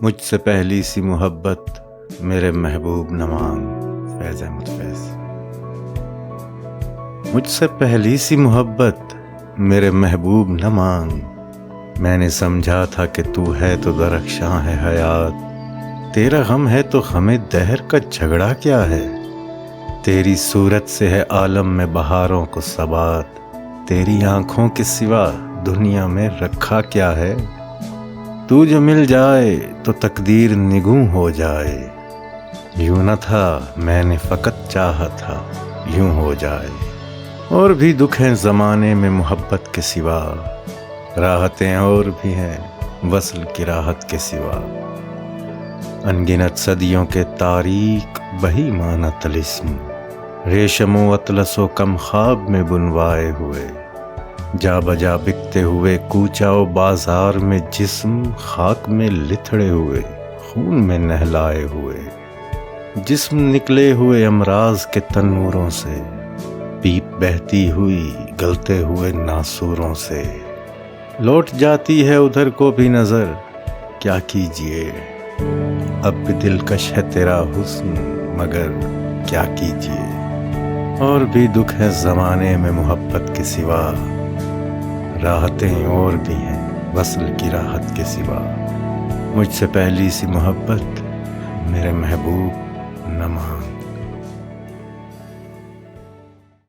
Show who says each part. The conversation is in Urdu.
Speaker 1: مجھ سے پہلی سی محبت میرے محبوب نہ مانگ. فیض احمد فیض. مجھ سے پہلی سی محبت میرے محبوب نہ مانگ. میں نے سمجھا تھا کہ تو ہے تو درخشاں ہے حیات. تیرا غم ہے تو ہمیں دہر کا جھگڑا کیا ہے. تیری صورت سے ہے عالم میں بہاروں کو ثبات. تیری آنکھوں کے سوا دنیا میں رکھا کیا ہے. تو جو مل جائے تو تقدیر نگوں ہو جائے. یوں نہ تھا میں نے فقط چاہا تھا یوں ہو جائے. اور بھی دکھ ہیں زمانے میں محبت کے سوا. راحتیں اور بھی ہیں وصل کی راحت کے سوا. انگنت صدیوں کے تاریک بہی مانا طلسم. ریشم و اطلس و کم خواب میں بنوائے ہوئے. جا بجا بکتے ہوئے کوچا و بازار میں جسم. خاک میں لتھڑے ہوئے خون میں نہلائے ہوئے. جسم نکلے ہوئے امراض کے تنوروں سے. پیپ بہتی ہوئی گلتے ہوئے ناسوروں سے. لوٹ جاتی ہے ادھر کو بھی نظر کیا کیجئے. اب بھی دلکش ہے تیرا حسن مگر کیا کیجئے. اور بھی دکھ ہے زمانے میں محبت کے سوا. راحتیں اور بھی ہیں وصل کی راحت کے سوا. مجھ سے پہلی سی محبت میرے محبوب نہ مانگ.